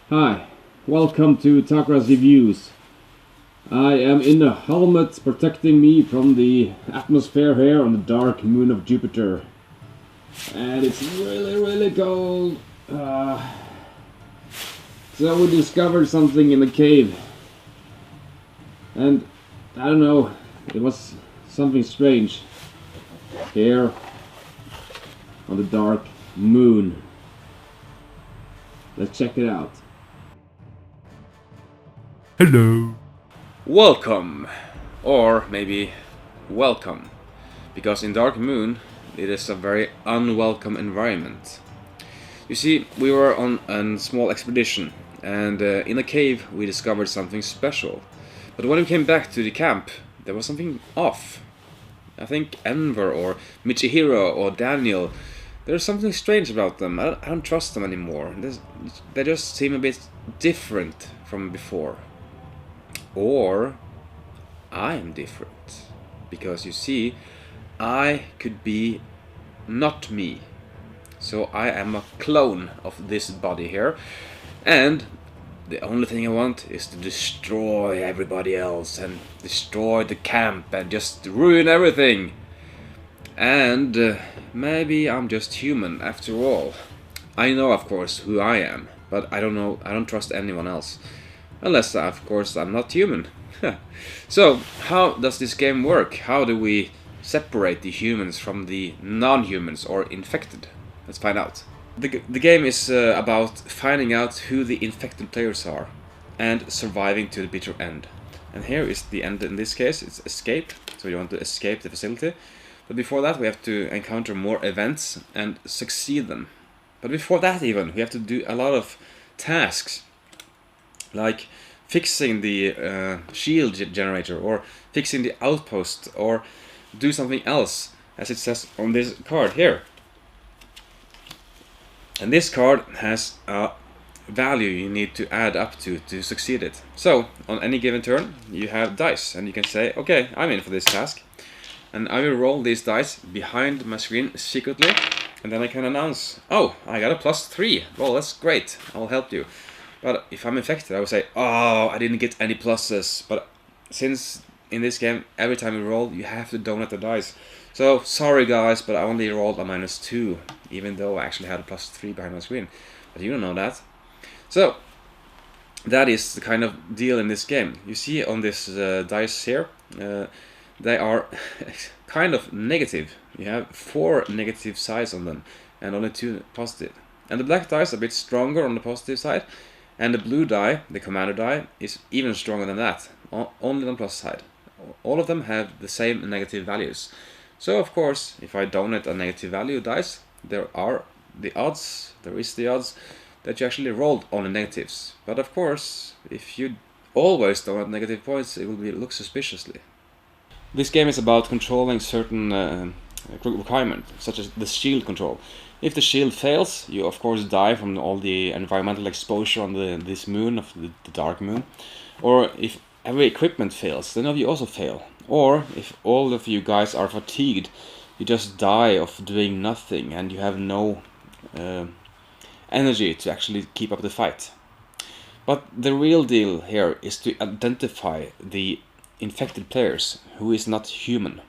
Hi, welcome to Takras Reviews. I am in a helmet protecting me from the atmosphere here on the dark moon of Jupiter. And it's really cold. So we discovered something in the cave. And I don't know, it was something strange here on the dark moon. Let's check it out. Hello. Welcome, or maybe welcome, because in Dark Moon it is a very unwelcome environment. You see, we were on a small expedition, and in a cave we discovered something special. But when we came back to the camp, there was something off. I think Enver or Michihiro or Daniel, there's something strange about them. I don't trust them anymore. They just seem a bit different from before. Or I am different, because you see, I could be not me. So I am a clone of this body here, and the only thing I want is to destroy everybody else and destroy the camp and just ruin everything. And maybe I'm just human after all. I know, of course, who I am, but I don't trust anyone else. Unless, of course, I'm not human. So, how does this game work? How do we separate the humans from the non-humans or infected? Let's find out. The game is about finding out who the infected players are and surviving to the bitter end. And here is the end in this case. It's escape. So you want to escape the facility. But before that we have to encounter more events and succeed them. But before that even, we have to do a lot of tasks. Like fixing the shield generator, or fixing the outpost, or do something else, as it says on this card here. And this card has a value you need to add up to succeed it. So, on any given turn, you have dice, and you can say, okay, I'm in for this task. And I will roll these dice behind my screen secretly, and then I can announce, oh, I got a +3. Well, that's great, I'll help you. But if I'm infected, I would say, oh, I didn't get any pluses. But since in this game, every time you roll, you have to donate the dice. So, sorry guys, but I only rolled a -2, even though I actually had a +3 behind my screen. But you don't know that. So, that is the kind of deal in this game. You see on this dice here, they are kind of negative. You have 4 negative sides on them, and only 2 positive. And the black dice are a bit stronger on the positive side. And the blue die, the commander die, is even stronger than that, only on the plus side. All of them have the same negative values. So of course, if I donate a negative value dice, there is the odds that you actually rolled only negatives. But of course, if you always donate negative points, it will look suspiciously. This game is about controlling certain requirements, such as the shield control. If the shield fails, you of course die from all the environmental exposure on this moon, of the dark moon. Or if every equipment fails, then you also fail. Or if all of you guys are fatigued, you just die of doing nothing and you have no energy to actually keep up the fight. But the real deal here is to identify the infected players who is not human.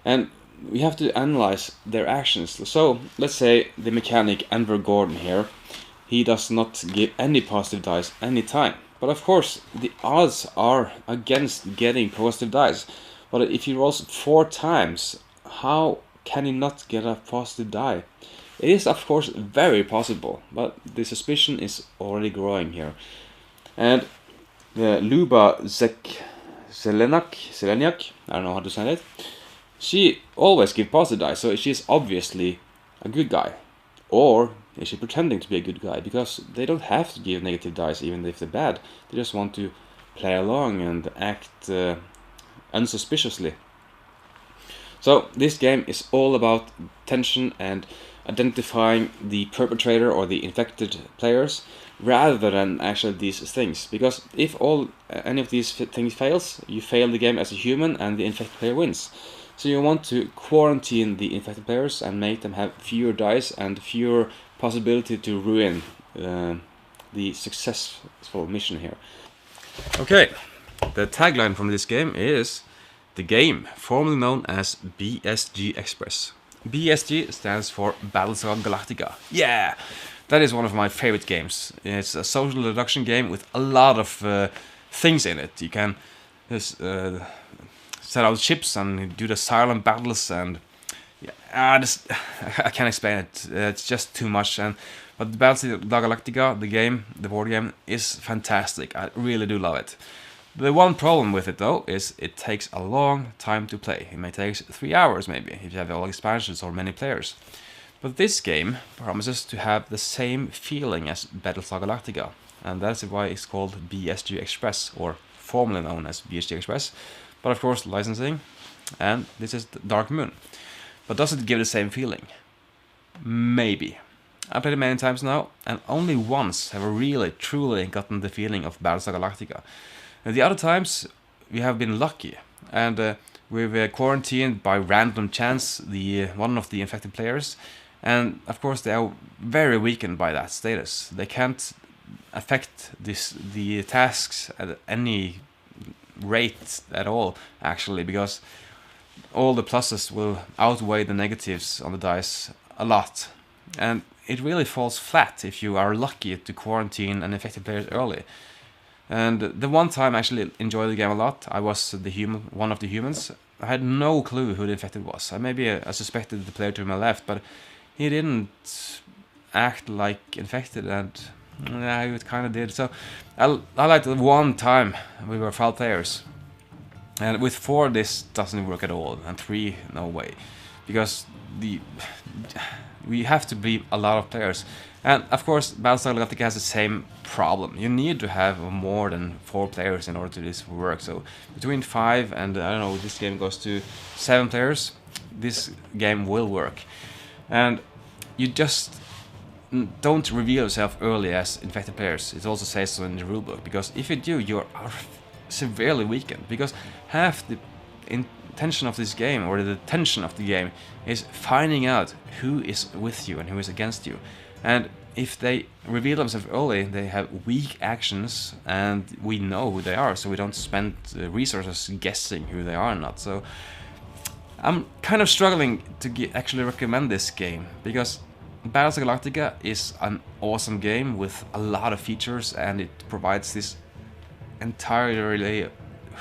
And we have to analyze their actions. So, let's say the mechanic André Gordon here, he does not give any positive dice any time. But of course, the odds are against getting positive dice. But if he rolls 4 times, how can he not get a positive die? It is of course very possible, but the suspicion is already growing here. And Luba Zeleniak, I don't know how to say it, she always gives positive dice, so she's obviously a good guy. Or is she pretending to be a good guy? Because they don't have to give negative dice even if they're bad. They just want to play along and act unsuspiciously. So this game is all about tension and identifying the perpetrator or the infected players, rather than actually these things. Because if any of these things fails, you fail the game as a human and the infected player wins. So you want to quarantine the infected players and make them have fewer dice and fewer possibility to ruin the successful mission here. Okay, the tagline from this game is the game, formerly known as BSG Express. BSG stands for Battlestar Galactica. Yeah, that is one of my favorite games. It's a social deduction game with a lot of things in it. You can just set out ships and do the silent battles, and yeah, I can't explain it. It's just too much. But Battlestar Galactica, the game, the board game, is fantastic. I really do love it. The one problem with it though is it takes a long time to play. It may take 3 hours maybe if you have all expansions or many players. But this game promises to have the same feeling as Battlestar Galactica, and that's why it's called BSG Express, or formerly known as BSG Express. But of course licensing, and this is Dark Moon. But does it give the same feeling? Maybe. I played it many times now, and only once have I really truly gotten the feeling of Battlestar Galactica. And the other times we have been lucky, and we've quarantined by random chance one of the infected players, and of course they are very weakened by that status. They can't affect the tasks at any rate at all, actually, because all the pluses will outweigh the negatives on the dice a lot, and it really falls flat if you are lucky to quarantine an infected player early. And the one time I actually enjoyed the game a lot, I was one of the humans. I had no clue who the infected was. I suspected the player to my left, but he didn't act like infected, and yeah, he kind of did. So I liked the one time we were 5 players, and with 4 this doesn't work at all, and 3 no way, because we have to be a lot of players. And of course Battlestar Galactica has the same problem. You need to have more than 4 players in order to this work. So between 5 and I don't know, this game goes to 7 players, this game will work. And you just don't reveal yourself early as infected players. It also says so in the rulebook, because if you do, you are severely weakened, because half the intention of this game, or the tension of the game, is finding out who is with you and who is against you. And if they reveal themselves early, they have weak actions, and we know who they are, so we don't spend resources guessing who they are or not. So I'm kind of struggling to actually recommend this game, because Battlestar Galactica is an awesome game with a lot of features, and it provides this entirely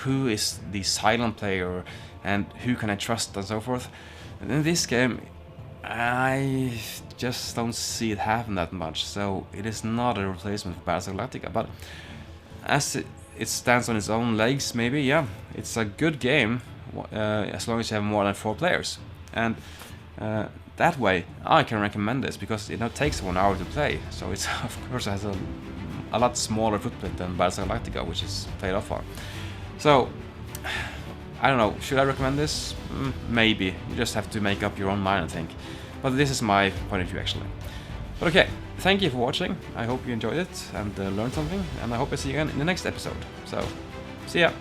who is the silent player and who can I trust and so forth. And in this game I just don't see it happen that much, so it is not a replacement for Battlestar Galactica. But as it stands on its own legs, maybe, yeah, it's a good game as long as you have more than 4 players. And that way I can recommend this, because it now takes 1 hour to play, so it's of course has a lot smaller footprint than Battlestar Galactica, which is played off for. So I don't know, should I recommend this? Maybe. You just have to make up your own mind, I think. But this is my point of view, actually. But okay, thank you for watching. I hope you enjoyed it and learned something, and I hope I see you again in the next episode. So, see ya!